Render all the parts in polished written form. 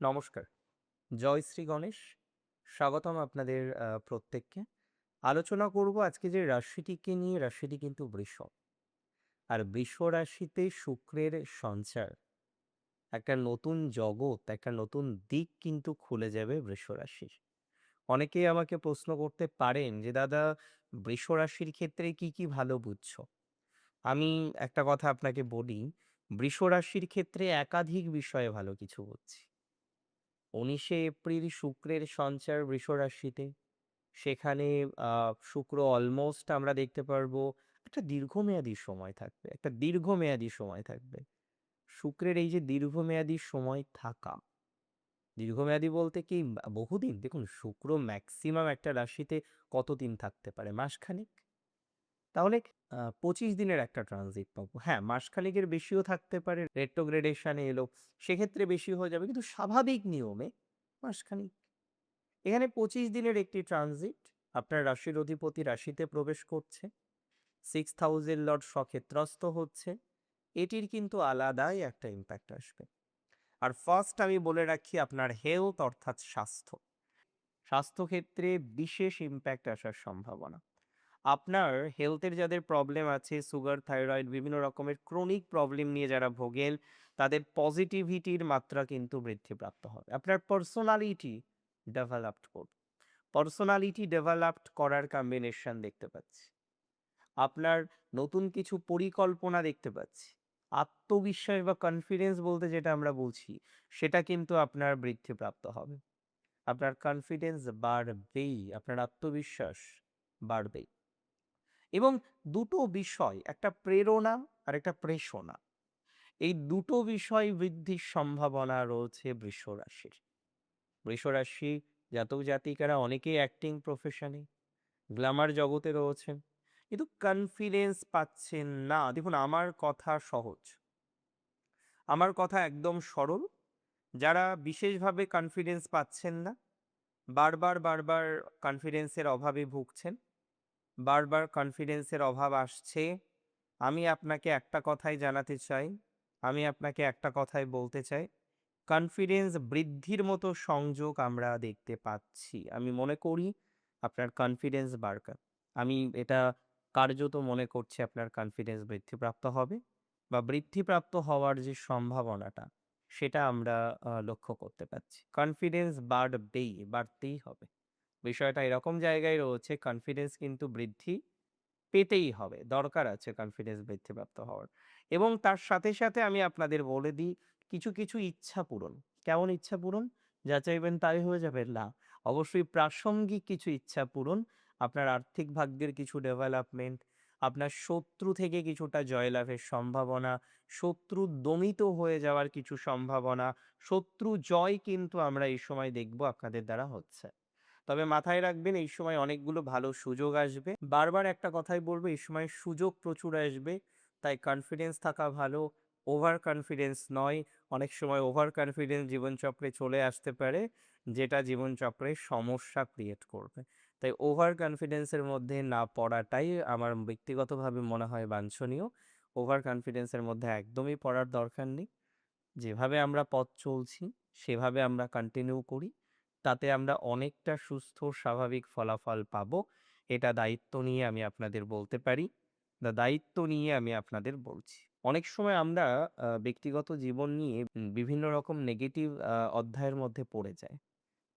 নমস্কার। জয় শ্রী গণেশ। স্বাগতম আপনাদের প্রত্যেককে। আলোচনা করব আজকে যে রাশিটিকে নিয়ে, রাশিটি কিন্তু বৃষ। আর বৃষ রাশিতে শুক্রের সঞ্চার, একটা নতুন জগৎ, একটা নতুন দিক কিন্তু খুলে যাবে বৃষ রাশির। অনেকেই আমাকে প্রশ্ন করতে পারেন যে, "দাদা, বৃষ রাশির ক্ষেত্রে কি, কি ভালো বুঝছো?" আমি একটা কথা আপনাকে বলি, বৃষ রাশির ক্ষেত্রে একাধিক বিষয়ে ভালো কিছু বুঝছি। ১৯শে এপ্রিল শুক্রের সঞ্চার বৃষ রাশিতে। সেখানে আ শুক্র অলমোস্ট আমরা দেখতে পারবো একটা দীর্ঘমেয়াদী সময় থাকবে। একটা দীর্ঘমেয়াদী সময় থাকবে। শুক্রের এই যে দীর্ঘমেয়াদী সময় থাকা, দীর্ঘমেয়াদী বলতে কি বহুদিন? দেখুন, শুক্র মেক্সিমাম একটা রাশিতে কতদিন থাকতে পারে? মাসখানেক? তাহলে ২৫ দিনের একটা ট্রানজিট পাবো। হ্যাঁ, মাসখানেকের বেশিও থাকতে পারে, রেট্রোগ্রেডেশন এ এলো, সেক্ষেত্রে বেশি হয়ে যাবে। কিন্তু স্বাভাবিক নিয়মে মাসখানেক। এখানে ২৫ দিনের একটি ট্রানজিট আপনার রাশির অধিপতি রাশিতে প্রবেশ করছে। 6th হাউসের লর্ড স্বক্ষেত্রস্থ হচ্ছে। এটির কিন্তু আলাদাই একটা ইমপ্যাক্ট আসবে। আর ফার্স্ট আমি বলে রাখি আপনার হেলথ অর্থাৎ স্বাস্থ্য। স্বাস্থ্যক্ষেত্রে বিশেষ ইমপ্যাক্ট আসার সম্ভাবনা। আপনার হেলথের যাদের প্রবলেম আছে, সুগার, থাইরয়েড, বিভিন্ন রকমের ক্রনিক প্রবলেম নিয়ে যারা ভোগেন, তাদের পজিটিভিটির মাত্রা কিন্তু বৃদ্ধিপ্রাপ্ত হবে। আপনার পার্সোনালিটি ডেভেলপড করবে। পার্সোনালিটি ডেভেলপড করার কম্বিনেশন দেখতে পাচ্ছি। আপনার নতুন কিছু পরিকল্পনা দেখতে পাচ্ছি। আত্মবিশ্বাস বা কনফিডেন্স বলতে যেটা আমরা বলছি, সেটা কিন্তু আপনার বৃদ্ধিপ্রাপ্ত হবে। আপনার কনফিডেন্স বাড়বেই, আপনার আত্মবিশ্বাস বাড়বেই। এবং দুটো বিষয়, একটা প্রেরণা আর একটা প্রেষণা। এই দুটো বিষয় বৃদ্ধির সম্ভাবনা রয়েছে বৃষ রাশির। বৃষ রাশি জাতক জাতিকারা অনেকেই অ্যাক্টিং প্রফেশনে, গ্ল্যামার জগতে রয়েছেন। কিন্তু কনফিডেন্স পাচ্ছেন না। দেখুন, আমার কথা সহজ। আমার কথা একদম সরল। যারা বিশেষভাবে কনফিডেন্স পাচ্ছেন না, বারবার কনফিডেন্সের অভাবে ভুগছেন, বারবার কনফিডেন্সের অভাব আসছে। আমি আপনাকে একটা কথাই জানাতে চাই, আমি আপনাকে একটা কথাই বলতে চাই, কনফিডেন্স বৃদ্ধির মতো সংযোগ আমরা দেখতে পাচ্ছি। আমি মনে করি আপনার কনফিডেন্স বাড়বে। আমি এটা কার্যত মনে করছি আপনার কনফিডেন্স বৃদ্ধিপ্রাপ্ত হবে বা বৃদ্ধিপ্রাপ্ত হওয়ার যে সম্ভাবনাটা, সেটা আমরা লক্ষ্য করতে পারছি। কনফিডেন্স বাড়বেই, বাড়তেই হবে। বিষয়টা এরকম জায়গায় রয়েছে, কনফিডেন্স কিন্তু বৃদ্ধি পেতেই হবে। দরকার আছে কনফিডেন্স বৃদ্ধিপ্রাপ্ত হওয়ার। এবং তার সাথে আমি আপনাদের বলে দিই, কিছু ইচ্ছা পূরণ। কেমন ইচ্ছা পূরণ? যা চাইবেন তাই হয়ে যাবে? না। অবশ্যই প্রাসঙ্গিক কিছু ইচ্ছা পূরণ, আপনার আর্থিক ভাগ্যের কিছু ডেভেলপমেন্ট, আপনার শত্রু থেকে কিছুটা জয়লাভের সম্ভাবনা, শত্রু দমিত হয়ে যাওয়ার কিছু সম্ভাবনা, শত্রু জয় কিন্তু আমরা এই সময় দেখব আপনাদের দ্বারা হচ্ছে। তবে মাথায় রাখবেন, এই সময় অনেকগুলো ভালো সুযোগ আসবে। বারবার একটা কথাই বলবো, এই সময় সুযোগ প্রচুর আসবে। তাই কনফিডেন্স থাকা ভালো, ওভার কনফিডেন্স নয়। অনেক সময় ওভার কনফিডেন্স জীবনচক্রে চলে আসতে পারে, যেটা জীবনচক্রে সমস্যা ক্রিয়েট করবে। তাই ওভার কনফিডেন্সের মধ্যে না পড়াটাই আমার ব্যক্তিগতভাবে মনে হয় বাঞ্ছনীয়। ওভার কনফিডেন্সের মধ্যে একদমই পড়ার দরকার নেই। যেভাবে আমরা পথ চলছি, সেভাবে আমরা কন্টিনিউ করি। তাতে আমরা অনেকটা সুস্থ স্বাভাবিক ফলাফল পাবো। এটা দায়িত্ব নিয়ে আমি আপনাদের বলতে পারি। দায়িত্ব নিয়ে আমি আপনাদের বলছি। অনেক সময় আমরা ব্যক্তিগত জীবন নিয়ে বিভিন্ন রকম নেগেটিভ অধ্যায়ের মধ্যে পড়ে যাই।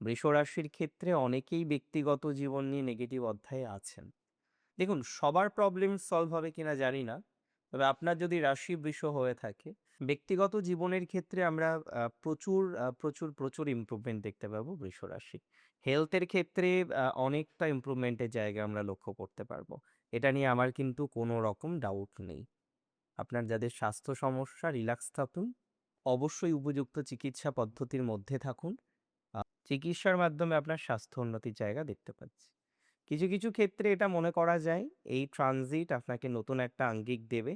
বৃষ রাশির ক্ষেত্রে অনেকেই ব্যক্তিগত জীবন নিয়ে নেগেটিভ অধ্যায়ে আছেন। দেখুন, সবার প্রবলেম সলভ হবে কিনা জানি না। তবে আপনার যদি রাশি বৃষ হয়ে থাকে, ব্যক্তিগত জীবনের ক্ষেত্রে আমরা প্রচুর ইমপ্রুভমেন্ট দেখতে পাবো বৃষ রাশি। হেলথের ক্ষেত্রে অনেকটা ইমপ্রুভমেন্টের জায়গা আমরা লক্ষ্য করতে পারবো। এটা নিয়ে আমার কিন্তু কোনো রকম ডাউট নেই। আপনার যাদের স্বাস্থ্য সমস্যা, রিল্যাক্স থাকুন। অবশ্যই উপযুক্ত চিকিৎসা পদ্ধতির মধ্যে থাকুন। চিকিৎসার মাধ্যমে আপনার স্বাস্থ্য উন্নতির জায়গা দেখতে পাচ্ছি। কিছু ক্ষেত্রে এটা মনে করা যায়, এই ট্রানজিট আপনাকে নতুন একটা আঙ্গিক দেবে।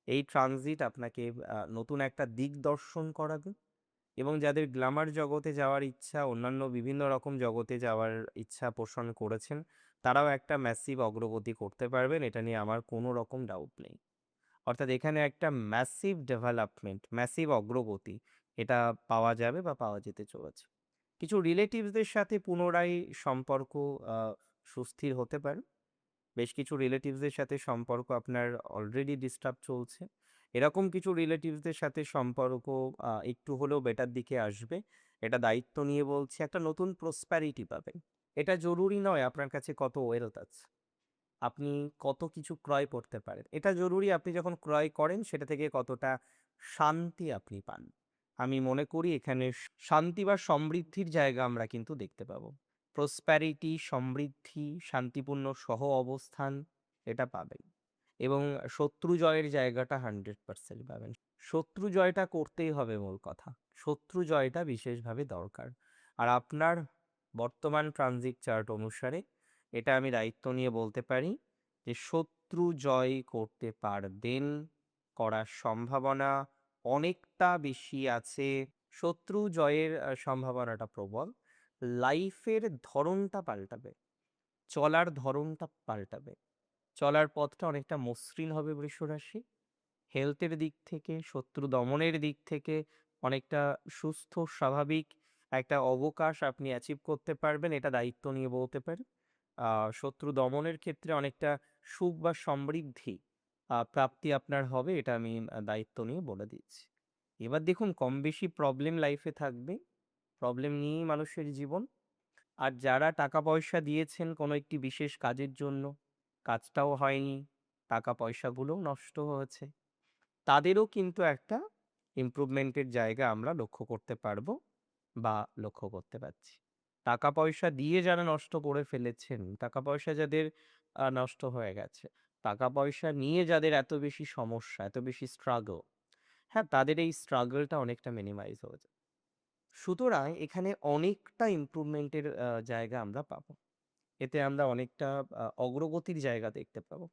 এই ট্রানজিট আপনাকে নতুন একটা দিগদর্শন করাবে। এবং যাদের গ্ল্যামার জগতে যাওয়ার ইচ্ছা, অন্যান্য বিভিন্ন রকম জগতে যাওয়ার ইচ্ছা পোষণ করেছেন, তারাও একটা ম্যাসিভ অগ্রগতি করতে পারবেন। এটা নিয়ে আমার কোনো রকম ডাউট নেই। অর্থাৎ এখানে একটা ম্যাসিভ ডেভেলপমেন্ট, ম্যাসিভ অগ্রগতি এটা পাওয়া যাবে বা পাওয়া যেতে চলেছে। কিছু রিলেটিভসদের সাথে পুনরায় সম্পর্ক সুস্থির হতে পারে। বেশ কিছু রিলেটিভসদের সাথে সম্পর্ক আপনার অলরেডি ডিস্টার্ব চলছে। এরকম কিছু রিলেটিভসদের সাথে সম্পর্ক একটু হলেও বেটার দিকে আসবে। এটা দায়িত্ব নিয়ে বলছি, একটা নতুন প্রসপ্যারিটি পাবেন। এটা জরুরি নয় আপনার কাছে কত ওয়েলথ আছে। আপনি কত কিছু ক্রয় করতে পারেন। এটা জরুরি আপনি যখন ক্রয় করেন সেটা থেকে কতটা শান্তি আপনি পান। আমি মনে করি এখানে শান্তি বা সমৃদ্ধির জায়গা আমরা কিন্তু দেখতে পাবো। প্রসপ্যারিটি, সমৃদ্ধি, শান্তিপূর্ণ সহ অবস্থান এটা পাবেন। এবং শত্রু জয়ের জায়গাটা 100% পাবেন। শত্রু জয়টা করতেই হবে মূল কথা। শত্রু জয়টা বিশেষভাবে দরকার। আর আপনার বর্তমান ট্রানজিট চার্ট অনুসারে এটা আমি দায়িত্ব নিয়ে বলতে পারি যে শত্রু জয় করতে পারবেন, করার সম্ভাবনা অনেকটা বেশি আছে। শত্রু জয়ের সম্ভাবনাটা প্রবল। লাইফের ধরনটা পাল্টাবে, চলার ধরনটা পাল্টাবে, চলার পথটা অনেকটা মসৃণ হবে বৃষ রাশি। হেলথের দিক থেকে, শত্রু দমনের দিক থেকে অনেকটা সুস্থ স্বাভাবিক একটা অবকাশ আপনি অ্যাচিভ করতে পারবেন, এটা দায়িত্ব নিয়ে বলতে পারি। শত্রু দমনের ক্ষেত্রে অনেকটা সুখ বা সমৃদ্ধি প্রাপ্তি আপনার হবে, এটা আমি দায়িত্ব নিয়ে বলে দিচ্ছি। এবার দেখুন, কম বেশি প্রবলেম লাইফে থাকবে, প্রবলেম নিয়েই মানুষের জীবন। আর যারা টাকা পয়সা দিয়েছেন কোনো একটি বিশেষ কাজের জন্য, কাজটাও হয়নি, টাকা পয়সাগুলোও নষ্ট হয়েছে, তাদেরও কিন্তু একটা ইমপ্রুভমেন্টের জায়গা আমরা লক্ষ্য করতে পারবো বা লক্ষ্য করতে পারছি। টাকা পয়সা দিয়ে যারা নষ্ট করে ফেলেছেন, টাকা পয়সা যাদের নষ্ট হয়ে গেছে, টাকা পয়সা নিয়ে যাদের এত বেশি সমস্যা, এত বেশি স্ট্রাগল, হ্যাঁ, তাদের এই স্ট্রাগলটা অনেকটা মিনিমাইজ হয়ে যায়। সুতরাং এখানে অনেকটা ইমপ্রুভমেন্টের জায়গা আমরা পাবো। এতে আমরা অনেকটা অগ্রগতির জায়গা দেখতে পাবো।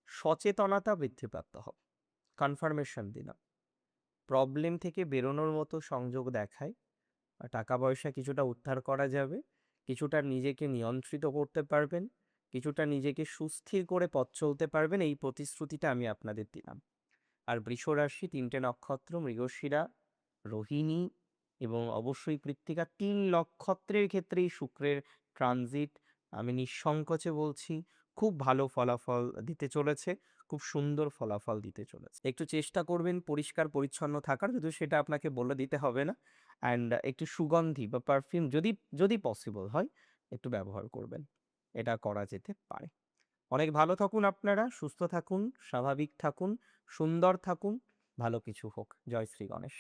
সচেতনতা বৃদ্ধিপ্রাপ্ত হবে। কনফার্মেশন দিলাম। প্রবলেম থেকে বেরোনোর মতো সংযোগ দেখায়। টাকা পয়সা কিছুটা উদ্ধার করা যাবে, কিছুটা নিজেকে নিয়ন্ত্রিত করতে পারবেন, কিছুটা নিজেকে সুস্থির করে পথ চলতে পারবেন, এই প্রতিশ্রুতিটা আমি আপনাদের দিলাম। আর বৃষ রাশি ৩টে নক্ষত্র মৃগশিরা, রোহিণী এবং অবশ্যই কৃত্তিকা, ৩ নক্ষত্রের ক্ষেত্রেই শুক্রের ট্রানজিট আমি নিঃসংকোচে বলছি খুব ভালো ফলাফল দিতে চলেছে, খুব সুন্দর ফলাফল দিতে চলেছে। একটু চেষ্টা করবেন পরিষ্কার পরিচ্ছন্ন থাকার, যদিও সেটা আপনাকে বলে দিতে হবে না। অ্যান্ড একটু সুগন্ধি বা পারফিউম যদি যদি পসিবল হয় একটু ব্যবহার করবেন, এটা করা যেতে পারে। অনেক ভালো থাকুন আপনারা, সুস্থ থাকুন, স্বাভাবিক থাকুন, সুন্দর থাকুন, ভালো কিছু হোক। জয় শ্রী গণেশ।